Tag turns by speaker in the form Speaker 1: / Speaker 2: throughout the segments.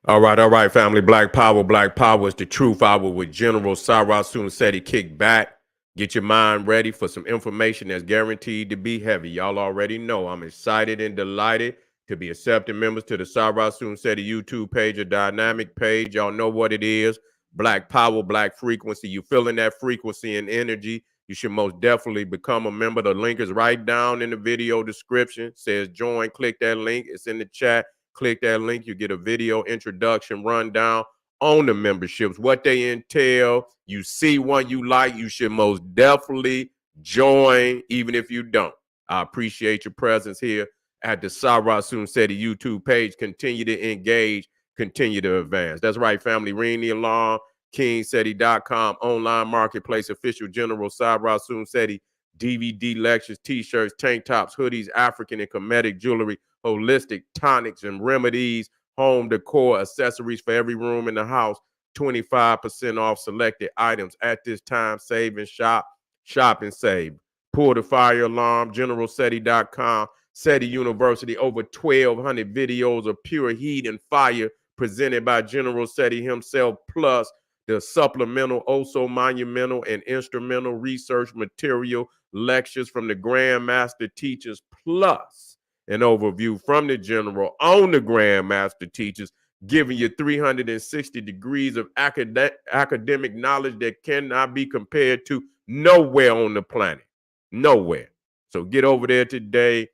Speaker 1: All right, family. Black Power is the truth hour with General Sarasun said he kicked back. Get your mind ready for some information that's guaranteed to be heavy. Y'all already know I'm excited and delighted to be accepting members to the Sarasun said YouTube page, a dynamic page. Y'all know what it is. Black Power, Black Frequency. You feeling that frequency and energy? You should most definitely become a member. The link is right down in the video description. It says join. Click that link. It's in the chat. Click that link. You get a video introduction rundown on the memberships, what they entail. You see one you like, you should most definitely join, even if you don't. I appreciate your presence here at the Sarasun Seti YouTube page. Continue to engage, continue to advance. That's right, family. Ring the alarm. KingSeti.com, online marketplace, official General Sarasun Seti, DVD lectures, t-shirts, tank tops, hoodies, African and Kemetic jewelry, holistic tonics and remedies, home decor, accessories for every room in the house, 25% off selected items at this time. Save and shop, shop and save. Pull the fire alarm, generalseti.com, SETI University, over 1,200 videos of pure heat and fire presented by General SETI himself, plus the supplemental, also monumental and instrumental research material, lectures from the Grandmaster teachers, plus an overview from the general on the Grandmaster teachers, giving you 360 degrees of academic knowledge that cannot be compared to nowhere on the planet. Nowhere. So get over there today,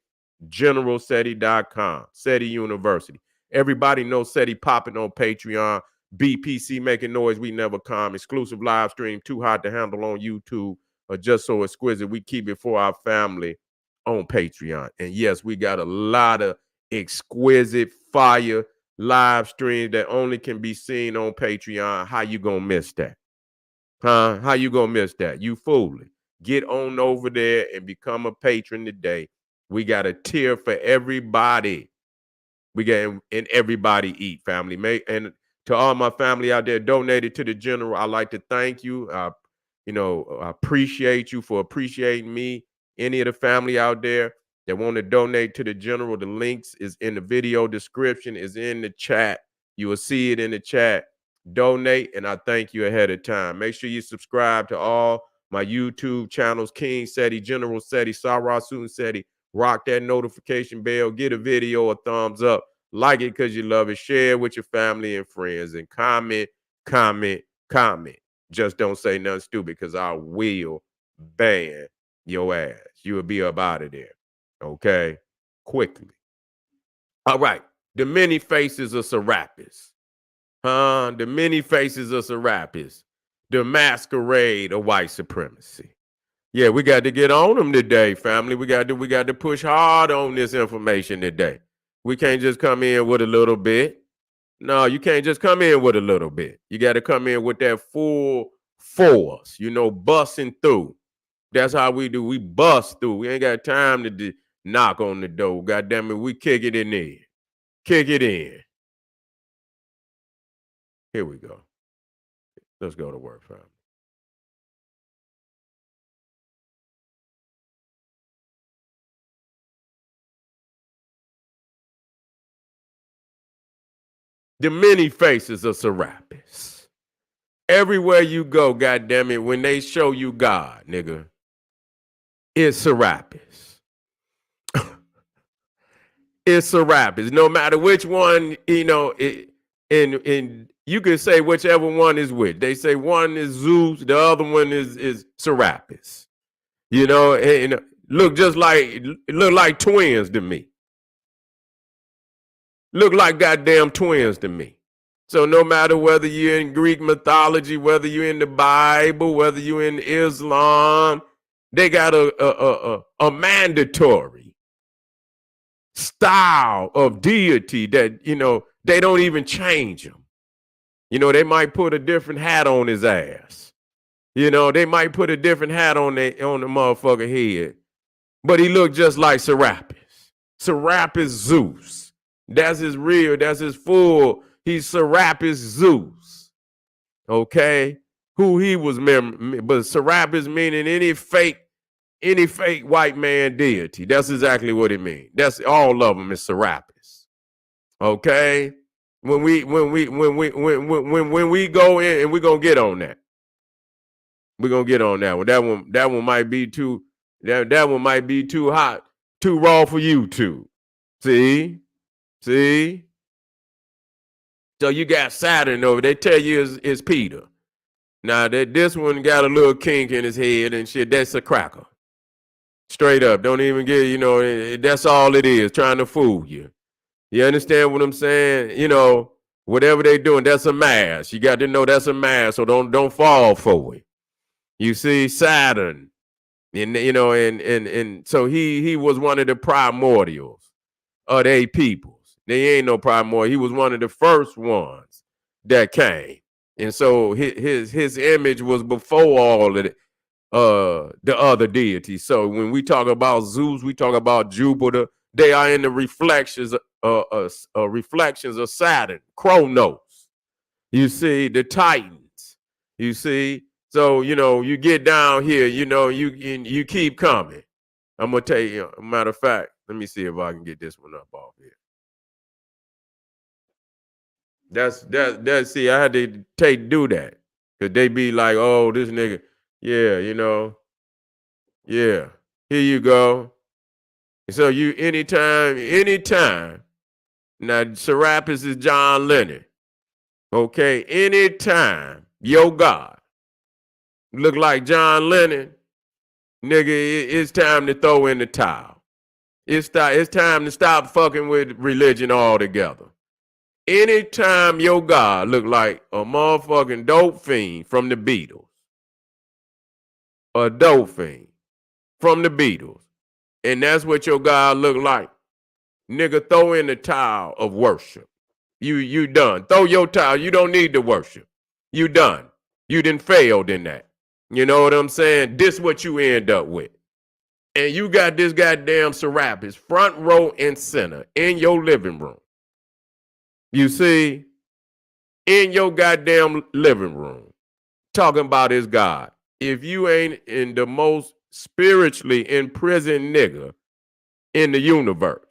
Speaker 1: generalseti.com, SETI University. Everybody knows SETI popping on Patreon. BPC making noise, we never come. Exclusive live stream, too hot to handle on YouTube, or just so exquisite. We keep it for our family on Patreon. And yes, we got a lot of exquisite fire live streams that only can be seen on Patreon. How you gonna miss that? Huh? How you gonna miss that? You fooling. Get on over there and become a patron today. We got a tier for everybody. We get and everybody eat, family. And to all my family out there donated to the general, I'd like to thank you. I appreciate you for appreciating me. Any of the family out there that want to donate to the general, the links is in the video description, is in the chat. You will see it in the chat. Donate, and I thank you ahead of time. Make sure you subscribe to all my YouTube channels, King Seti, General Seti, Sarasun Seti. Rock that notification bell. Get a video a thumbs up. Like it because you love it. Share it with your family and friends. And comment, comment, comment. Just don't say nothing stupid because I will ban your ass. You will be up out of there. Okay? Quickly. All right. The many faces of Serapis. The many faces of Serapis. The masquerade of white supremacy. Yeah, we got to get on them today, family. We got to push hard on this information today. We can't just come in with a little bit. No, you can't just come in with a little bit. You got to come in with that full force, busting through. That's how we do. We bust through. We ain't got time to knock on the door. God damn it, we kick it in there. Kick it in. Here we go. Let's go to work, family. The many faces of Serapis. Everywhere you go, goddamn it, when they show you God, nigga, it's Serapis. It's Serapis. No matter which one, and you can say whichever one is which. They say one is Zeus, the other one is Serapis. And look like twins to me. Look like goddamn twins to me. So no matter whether you're in Greek mythology, whether you're in the Bible, whether you're in Islam, they got a mandatory style of deity that, they don't even change him. They might put a different hat on his ass. They might put a different hat on the motherfucker head. But he looked just like Serapis. Serapis Zeus. That's his real, that's his full. He's Serapis Zeus. Okay? Who he was, but Serapis meaning any fake white man deity. That's exactly what it means. That's all of them is Serapis. Okay? When we go in, and we're gonna get on that. We're gonna get on that one. That one might be too that one might be too hot, too raw for YouTube. See? So you got Saturn over. They tell you it's Peter. Now this one got a little kink in his head and shit. That's a cracker. Straight up. Don't even get, that's all it is, trying to fool you. You understand what I'm saying? Whatever they doing, that's a mask. You got to know that's a mask, so don't fall for it. You see, Saturn. And so he was one of the primordials of they peoples. They ain't no primordial. He was one of the first ones that came. And so his image was before all of the other deities. So when we talk about Zeus, we talk about Jupiter. They are in the reflections of Saturn, Kronos. You see, the Titans. You see, so you get down here. You keep coming. I'm gonna tell you. Matter of fact, let me see if I can get this one up off here. That's see, I had to do that because they be like, oh, this nigga, yeah, yeah. Here you go. So you anytime. Now Serapis is John Lennon. Okay, anytime your God look like John Lennon, nigga, it's time to throw in the towel. It's time to stop fucking with religion altogether. Anytime your God look like a motherfucking dope fiend from the Beatles, a dope fiend from the Beatles, and that's what your God look like, nigga, throw in the towel of worship. You done. Throw your towel. You don't need to worship. You done. You done failed in that. You know what I'm saying? This what you end up with. And you got this goddamn Serapis front row and center in your living room. You see, in your goddamn living room, talking about his God. If you ain't in the most spiritually imprisoned nigga in the universe,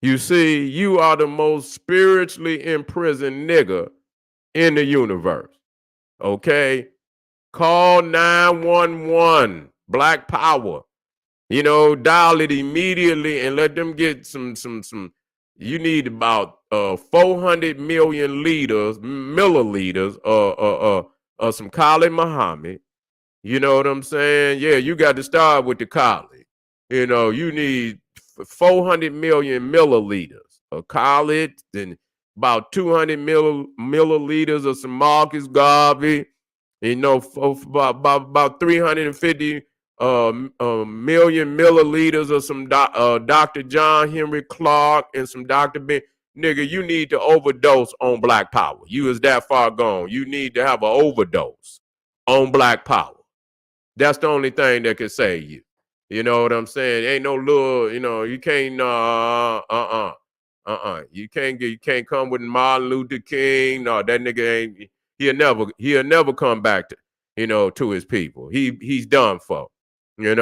Speaker 1: you see, you are the most spiritually imprisoned nigga in the universe. Okay? Call 911, Black Power. Dial it immediately and let them get some. You need about 400 million milliliters of some Kali Muhammad. You know what I'm saying? Yeah, you got to start with the Kali. You need 400 million milliliters of Kali, then about 200 milliliters of some Marcus Garvey. About 350 million milliliters of some Dr. John Henry Clark and some Dr. Ben. Nigga, you need to overdose on Black Power. You is that far gone. You need to have an overdose on Black Power. That's the only thing that can save you. You know what I'm saying? Ain't no little, you can't you can't come with Martin Luther King. No, that nigga ain't. He'll never come back to, to his people. He's done for. You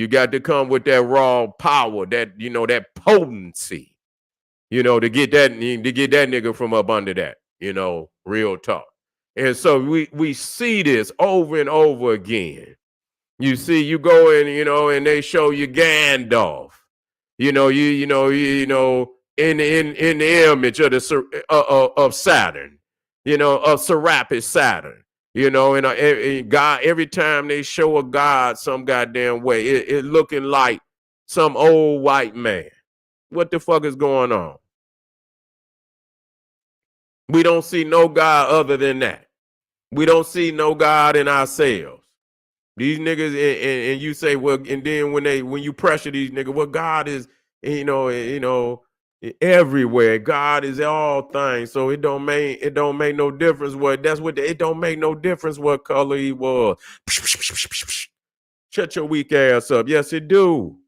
Speaker 1: got to come with that raw power, that that potency, to get that nigga from up under that, real talk. And so we see this over and over again. You see, you go in, and they show you Gandalf, in the image of Saturn, of Serapis Saturn. And God, every time they show a God some goddamn way, it looking like some old white man. What the fuck is going on? We don't see no God other than that. We don't see no God in ourselves. These niggas, and you say, well, and then when you pressure these niggas, well, God is, everywhere. God is all things. So it don't make no difference it don't make no difference what color he was. Shut your weak ass up. Yes, it do.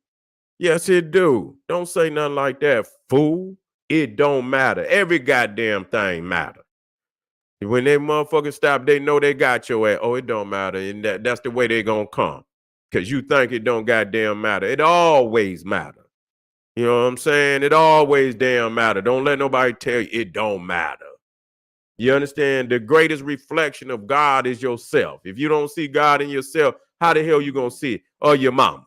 Speaker 1: Yes, it do. Don't say nothing like that, fool. It don't matter. Every goddamn thing matter. When they motherfuckers stop, they know they got your ass. Oh, it don't matter. And that's the way they gonna come. Because you think it don't goddamn matter. It always matter. You know what I'm saying? It always damn matter. Don't let nobody tell you it don't matter. You understand? The greatest reflection of God is yourself. If you don't see God in yourself, how the hell you gonna see it? Or your mama.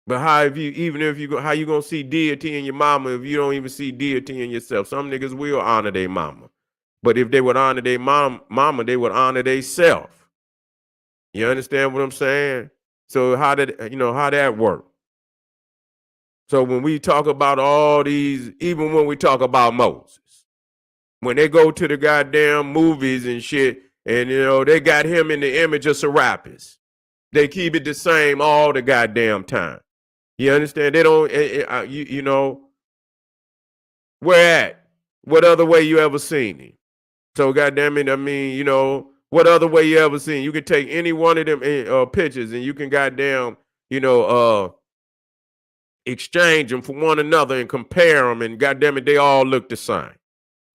Speaker 1: But how if you even if you go, how you gonna see deity in your mama if you don't even see deity in yourself? Some niggas will honor their mama, but if they would honor their mama, they would honor their self. You understand what I'm saying? So how did how that work? So when we talk about all these, even when we talk about Moses, when they go to the goddamn movies and shit, and they got him in the image of Serapis, they keep it the same all the goddamn time. You understand? They don't, where at? What other way you ever seen him? So goddamn it, I mean, what other way you ever seen? You can take any one of them pictures and you can goddamn, exchange them for one another and compare them, and goddamn it, they all look the same.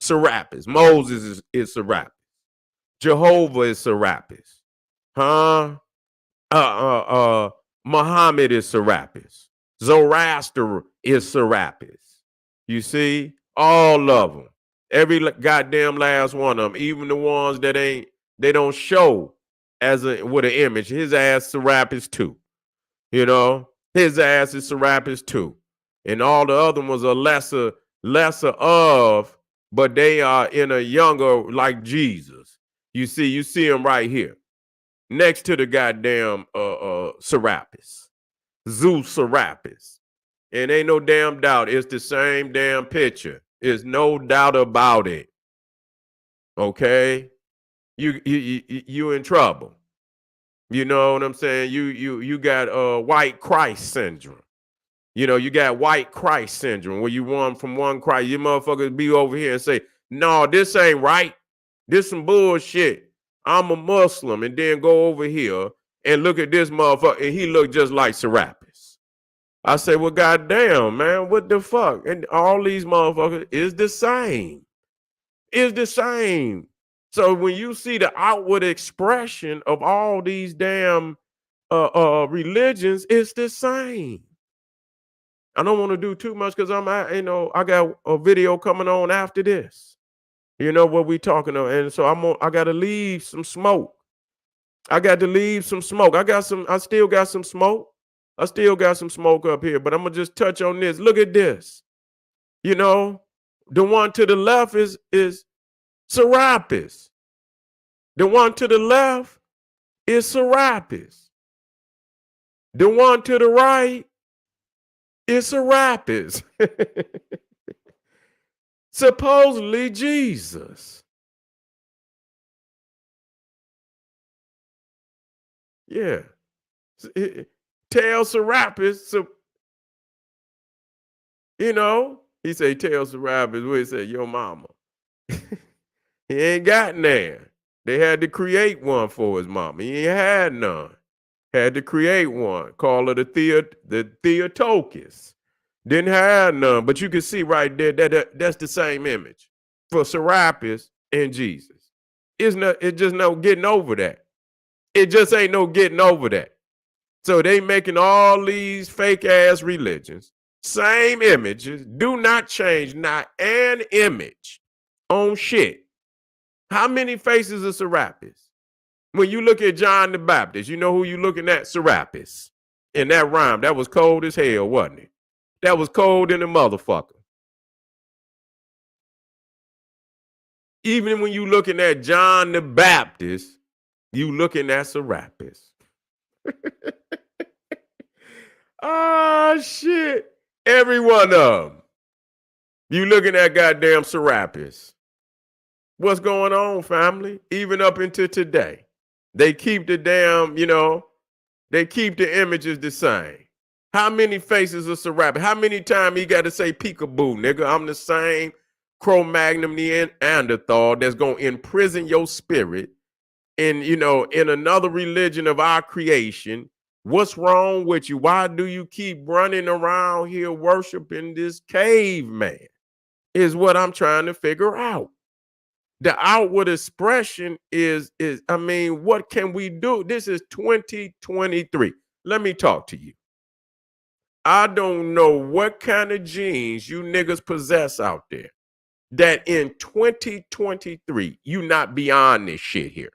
Speaker 1: Serapis, Moses is Serapis, Jehovah is Serapis, huh? Muhammad is Serapis, Zoroaster is Serapis. You see, all of them, every goddamn last one of them, even the ones that they don't show with an image. His ass Serapis too. His ass is Serapis too, and all the other ones are lesser of, but they are in a younger like Jesus. You see him right here next to the goddamn Serapis, Zeus Serapis. And ain't no damn doubt. It's the same damn picture. There's no doubt about it. Okay? You in trouble. You know what I'm saying? You got white Christ syndrome. You got white Christ syndrome where you run from one Christ. You motherfuckers be over here and say, no, this ain't right. This some bullshit. I'm a Muslim, and then go over here and look at this motherfucker, and he look just like Serapis. I say, well, goddamn, man, what the fuck? And all these motherfuckers is the same. Is the same. So when you see the outward expression of all these damn religions, it's the same. I don't want to do too much because I got a video coming on after this. You know what we talking about, and so I got to leave some smoke. I got to leave some smoke. I still got some smoke. I still got some smoke up here, but I'm gonna just touch on this. Look at this. The one to the left is Serapis. The one to the left is Serapis. The one to the right is Serapis. Supposedly Jesus. Yeah. Tell Serapis, he say, tell Serapis, what he say, your mama. He ain't got none. They had to create one for his mama. He ain't had none. Had to create one. Call her the Theotokos. Didn't have none. But you can see right there that's the same image for Serapis and Jesus. It's just no getting over that. It just ain't no getting over that. So they making all these fake ass religions, same images, do not change, not an image on shit. How many faces of Serapis? When you look at John the Baptist, you know who you looking at? Serapis. And that rhyme, that was cold as hell, wasn't it? That was cold in the motherfucker. Even when you looking at John the Baptist, you looking at Serapis. Oh, shit. Every one of them. You looking at goddamn Serapis. What's going on, family? Even up into today. They keep the damn, they keep the images the same. How many faces of Serapis? How many times he got to say peekaboo, nigga? I'm the same Cro-Magnon Neanderthal that's going to imprison your spirit in another religion of our creation. What's wrong with you? Why do you keep running around here worshiping this caveman? Is what I'm trying to figure out. The outward expression is what can we do? This is 2023. let me talk to you. I don't know what kind of genes you niggas possess out there that in 2023 you not beyond this shit here.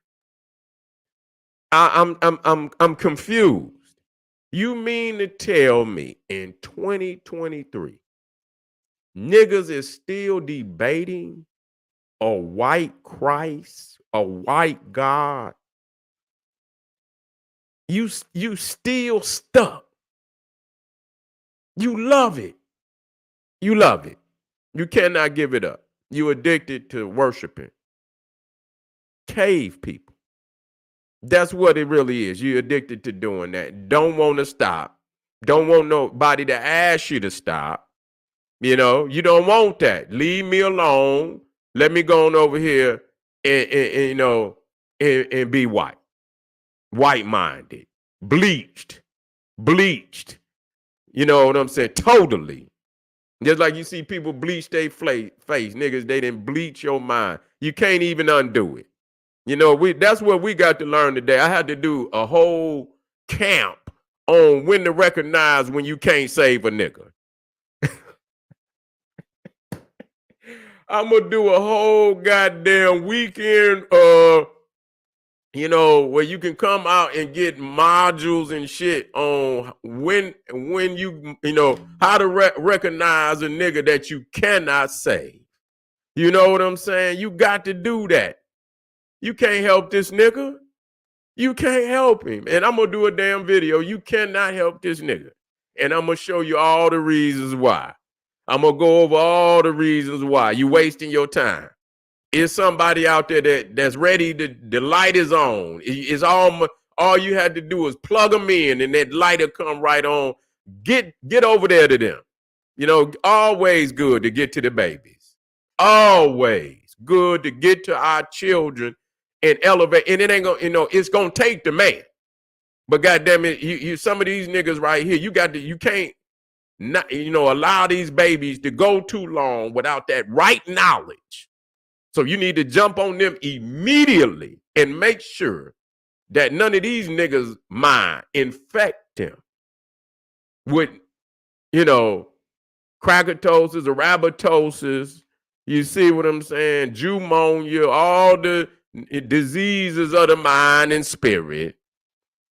Speaker 1: I'm confused. You mean to tell me in 2023 niggas is still debating a white Christ, a white God? You still stuck. You love it. You love it. You cannot give it up. You addicted to worshiping cave people. That's what it really is. You're addicted to doing that. Don't want to stop. Don't want nobody to ask you to stop. You know, you don't want that. Leave me alone. Let me go on over here and be white. White-minded. Bleached. You know what I'm saying? Totally. Just like you see people bleach their face, niggas, they didn't bleach your mind. You can't even undo it. You know, that's what we got to learn today. I had to do a whole camp on when to recognize when you can't save a nigga. I'm gonna do a whole goddamn weekend, where you can come out and get modules and shit on when how to recognize a nigga that you cannot save. You know what I'm saying? You got to do that. You can't help this nigga. You can't help him. And I'm going to do a damn video. You cannot help this nigga. And I'm going to show you all the reasons why. I'm going to go over all the reasons why. You wasting your time. Is somebody out there that's ready to, the light is on. It's all you had to do is plug them in and that light will come right on. Get over there to them. You know, always good to get to the babies. Always good to get to our children and elevate. And it ain't gonna, it's gonna take the man. But goddamn it, you some of these niggas right here, you can't not, allow these babies to go too long without that right knowledge. So you need to jump on them immediately and make sure that none of these niggas' mind infect them with, crackatosis, arabatosis. You see what I'm saying? Pneumonia, all the diseases of the mind and spirit.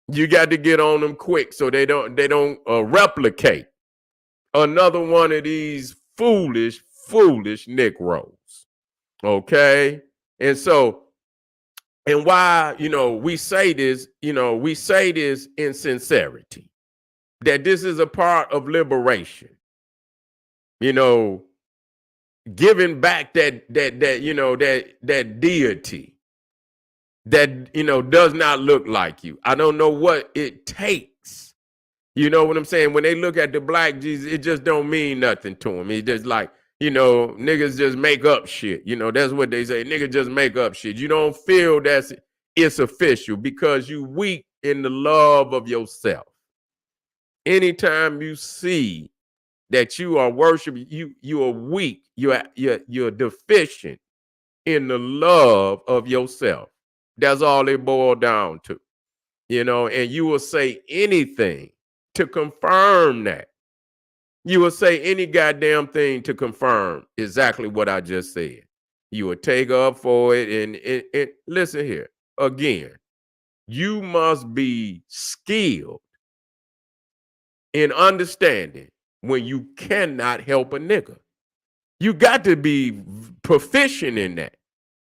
Speaker 1: You got to get on them quick so they don't replicate another one of these foolish Negroes. Okay. And so, and why, we say this in sincerity, that this is a part of liberation, giving back that deity that, does not look like you. I don't know what it takes. You know what I'm saying? When they look at the black Jesus, it just don't mean nothing to them. It's just like, niggas just make up shit. That's what they say. Niggas just make up shit. You don't feel it's official because you weak in the love of yourself. Anytime you see that you are worshiping, you are weak. You're deficient in the love of yourself. That's all it boils down to. And you will say anything to confirm that. You will say any goddamn thing to confirm exactly what I just said. You will take up for it. And listen here, again, you must be skilled in understanding when you cannot help a nigga. You got to be proficient in that.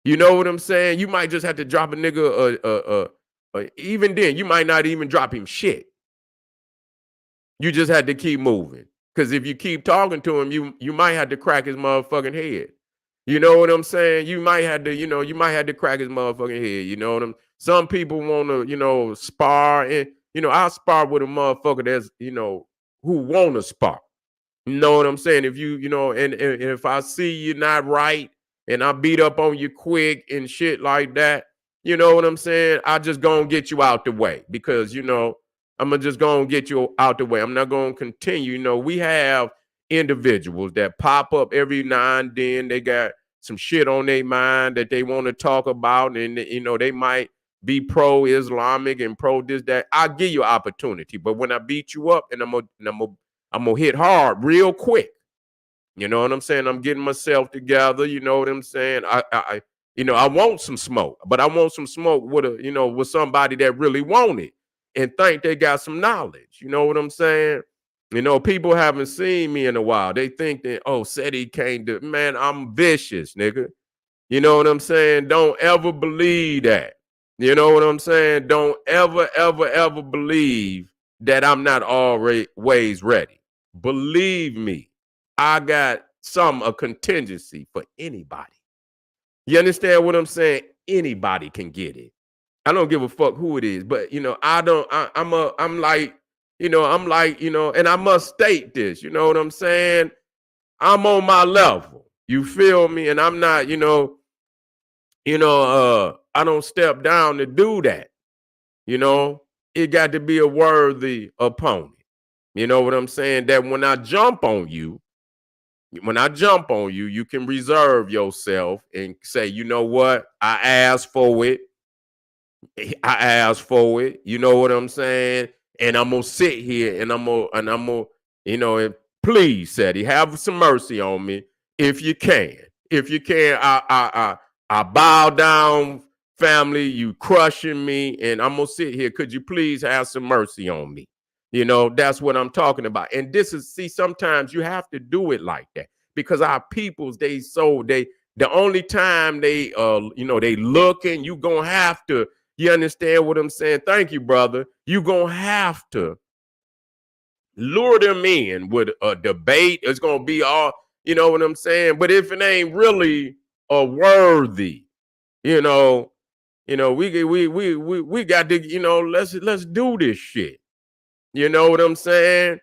Speaker 1: You know what I'm saying? You might just have to drop a nigga, even then, you might not even drop him shit. You just had to keep moving. Because if you keep talking to him, you might have to crack his motherfucking head. You know what I'm saying? You might have to crack his motherfucking head. You know what I'm saying? Some people want to, spar. And, I spar with a motherfucker that's, who want to spar. You know what I'm saying? If and if I see you're not right and I beat up on you quick and shit like that, you know what I'm saying? I just gonna get you out the way because, I'm just going to get you out the way. I'm not going to continue. We have individuals that pop up every now and then. They got some shit on their mind that they want to talk about. And, they might be pro-Islamic and pro this, that, I'll give you opportunity. But when I beat you up, and I'm gonna hit hard real quick. You know what I'm saying? I'm getting myself together. You know what I'm saying? I want some smoke, but I want some smoke with with somebody that really want it and think they got some knowledge. You know what I'm saying? People haven't seen me in a while. They think that, oh, said he can't do. Man, I'm vicious, nigga. You know what I'm saying? Don't ever believe that. You know what I'm saying? Don't ever, ever, ever believe that I'm not always ready. Believe me, I got a contingency for anybody. You understand what I'm saying? Anybody can get it. I don't give a fuck who it is, but I'm like, and I must state this, you know what I'm saying? I'm on my level. You feel me? And I'm not, I don't step down to do that. It got to be a worthy opponent. You know what I'm saying? That when I jump on you, you can reserve yourself and say, you know what? I asked for it. You know what I'm saying? And I'm gonna sit here and I'm gonna, and please, Seti, have some mercy on me if you can. If you can, I bow down, family. You crushing me, and I'm gonna sit here. Could you please have some mercy on me? That's what I'm talking about. And sometimes you have to do it like that because our peoples, the only time they looking, you gonna have to. You understand what I'm saying? Thank you, brother. You gonna have to lure them in with a debate. It's gonna be all, you know what I'm saying? But if it ain't really a worthy, we got to, let's do this shit. You know what I'm saying?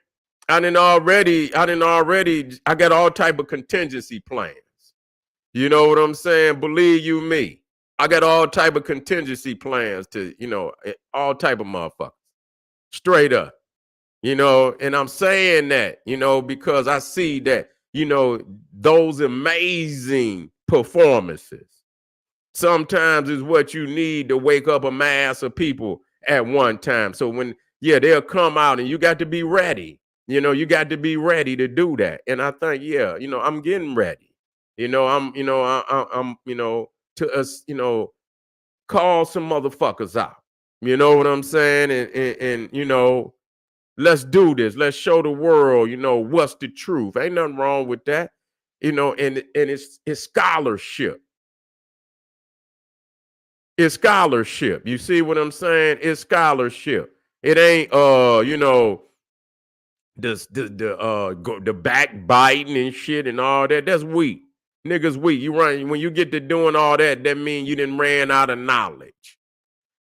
Speaker 1: I got all type of contingency plans. You know what I'm saying? Believe you me. I got all type of contingency plans to, all type of motherfuckers. Straight up. And I'm saying that, because I see that, those amazing performances sometimes is what you need to wake up a mass of people at one time. So they'll come out and you got to be ready. You got to be ready to do that. And I think, I'm getting ready. I'm to us, call some motherfuckers out. You know what I'm saying? And let's do this. Let's show the world, what's the truth. Ain't nothing wrong with that. And it's scholarship. It's scholarship. You see what I'm saying? It's scholarship. It ain't the backbiting and shit and all that. That's weak. Niggas weak. When you get to doing all that, that means you didn't ran out of knowledge.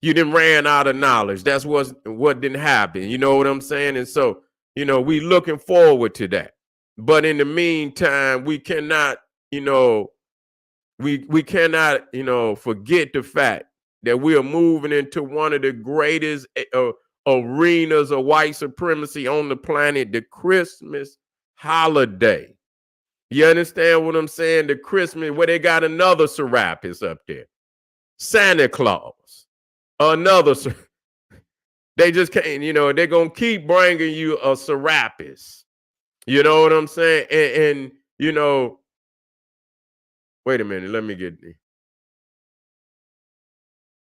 Speaker 1: That's what didn't happen. You know what I'm saying? And so, we looking forward to that. But in the meantime, we cannot, we cannot, forget the fact that we are moving into one of the greatest arenas of white supremacy on the planet, the Christmas holiday. You understand what I'm saying? The Christmas, where they got another Serapis up there. Santa Claus. Another. They just can't, they're going to keep bringing you a Serapis. You know what I'm saying? And wait a minute, let me get this.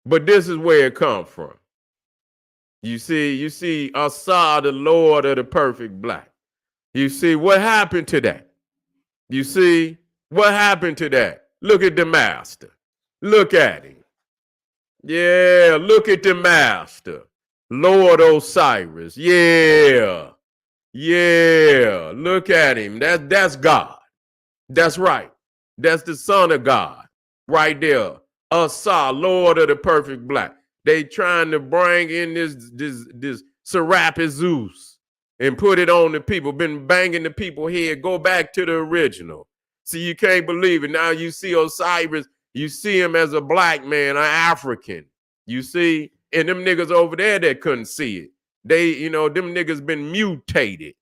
Speaker 1: But this is where it comes from. You see, Assad, the Lord of the perfect black. You see, what happened to that? You see, what happened to that? Look at the master. Look at him. Yeah, look at the master. Lord Osiris. Yeah. Yeah. Look at him. That's God. That's right. That's the Son of God. Right there. Assad, Lord of the perfect black. They trying to bring in this Serapis Zeus and put it on the people. Been banging the people here. Go back to the original. See, you can't believe it. Now you see Osiris. You see him as a black man, an African. You see, and them niggas over there that couldn't see it. They, them niggas been mutated.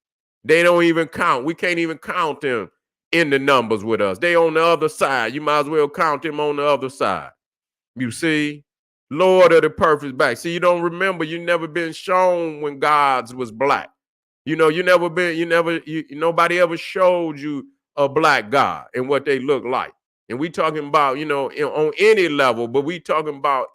Speaker 1: They don't even count. We can't even count them in the numbers with us. They on the other side. You might as well count them on the other side. You see? Lord of the perfect black. See, you don't remember, you never been shown when God's was black. You never been, nobody ever showed you a black God and what they look like. And we talking about, on any level, but we talking about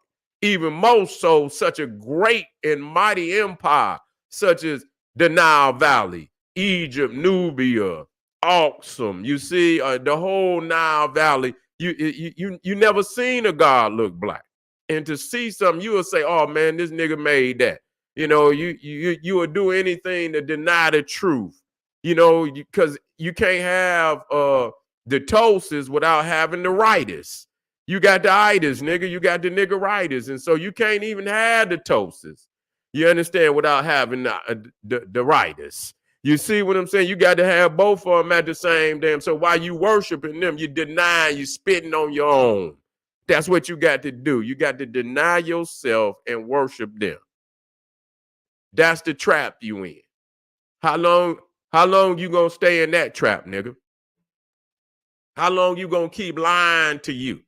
Speaker 1: even more so such a great and mighty empire, such as the Nile Valley, Egypt, Nubia, Awesome. You see, the whole Nile Valley, you never seen a God look black. And to see something, you will say, "Oh man, this nigga made that." You will do anything to deny the truth. Because you can't have the ptosis without having the ritis. You got the itis, nigga. You got the niggeritis, and so you can't even have the ptosis. You understand? Without having the ritis. You see what I'm saying? You got to have both of them at the same damn. So while you worshiping them, you denying, you spitting on your own. That's what you got to do. You got to deny yourself and worship them. That's the trap you in. How long you gonna stay in that trap, nigga? How long you gonna keep lying to you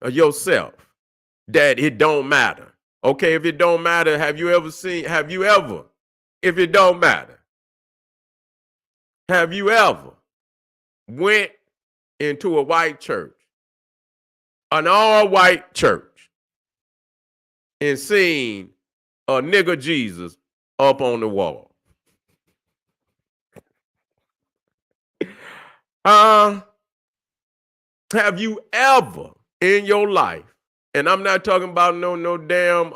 Speaker 1: or yourself that it don't matter? Okay, if it don't matter, if it don't matter, have you ever went into a white church, an all-white church, and seen a nigga Jesus up on the wall? Have you ever in your life, and I'm not talking about no damn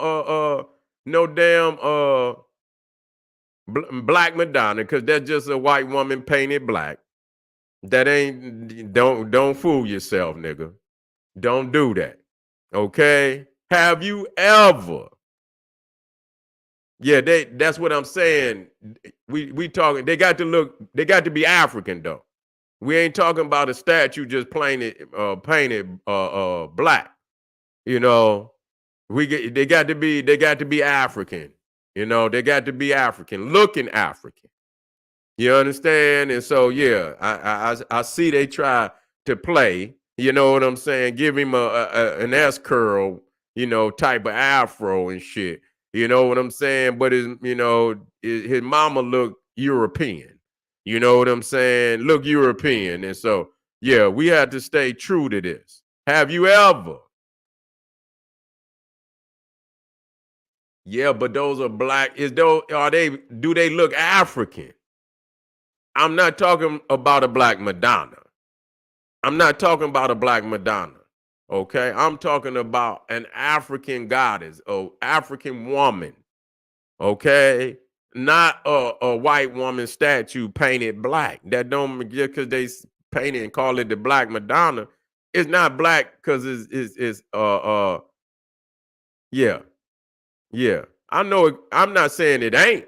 Speaker 1: black Madonna, because that's just a white woman painted black. That ain't, don't fool yourself, nigga. Don't do that. Okay? Have you ever? Yeah, that's what I'm saying. We talking, they got to be African though. We ain't talking about a statue just painted black. They got to be African. They got to be African, looking African. You understand? And so yeah, I see they try to play. You know what I'm saying? Give him an S curl, type of afro and shit. You know what I'm saying? But his mama look European. You know what I'm saying? Look European. And so yeah, we had to stay true to this. Have you ever? Yeah, but those are black. Do they look African? I'm not talking about a black Madonna. I'm not talking about a black Madonna. Okay. I'm talking about an African goddess, a African woman. Okay. Not a white woman statue painted black. That don't, just because they paint it and call it the Black Madonna, it's not black because it's yeah. Yeah. I know I'm not saying it ain't.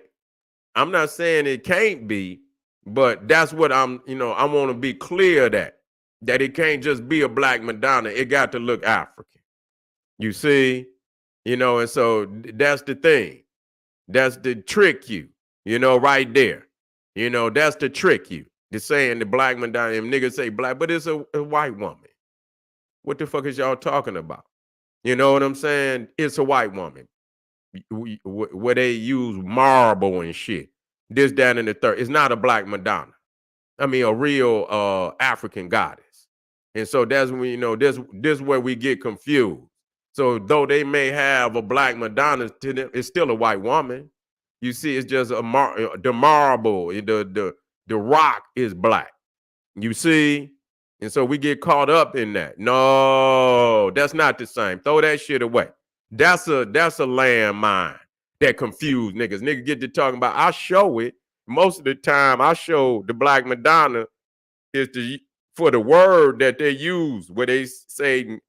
Speaker 1: I'm not saying it can't be, but that's what I want to be clear that it can't just be a black Madonna. It got to look African. You see? And so that's the thing. That's the trick you, right there. That's the trick you. The saying the black Madonna, and niggas say black, but it's a white woman. What the fuck is y'all talking about? You know what I'm saying? It's a white woman. Where they use marble and shit. This, that, and the third. It's not a black Madonna. I mean, a real African goddess. And so that's when this where we get confused. So though they may have a black Madonna, to them, it's still a white woman. You see, it's just the marble, the rock is black. You see? And so we get caught up in that. No, that's not the same. Throw that shit away. That's a landmine that confused niggas. Niggas get to talking about, I show it. Most of the time I show the black Madonna is for the word that they use where they say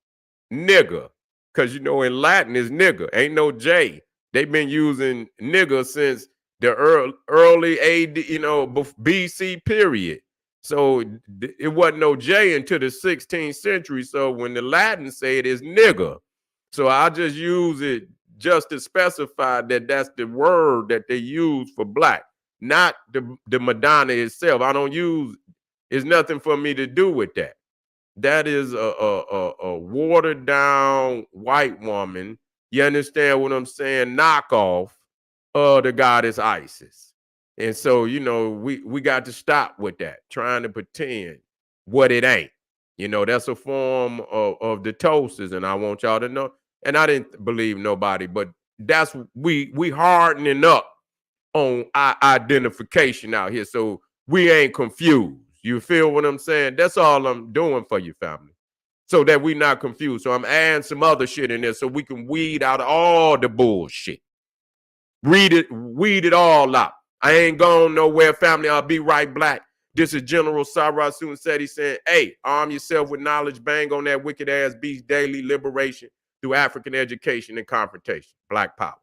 Speaker 1: nigga. Because in Latin is nigga. Ain't no J. They've been using nigga since the early AD, BC period. So it wasn't no J until the 16th century. So when the Latin say it is nigga. So I just use it just to specify that that's the word that they use for black, not the Madonna itself. I don't use, it's nothing for me to do with that. That is a watered down white woman You understand what I'm saying? Knockoff of the goddess Isis. And so, you know, we got to stop with that, trying to pretend what it ain't. You know, that's a form of the toasters, and I want y'all to know. And I didn't believe nobody, but that's we hardening up on our identification out here, so we ain't confused. You feel what I'm saying? That's all I'm doing for you, family, so that we not confused. So I'm adding some other shit in there so we can weed out all the bullshit. Weed it all out. I ain't going nowhere, family. I'll be right back. This is General Sarah Soon said, he said, hey, arm yourself with knowledge, bang on that wicked ass beast, daily liberation through African education and confrontation. Black power.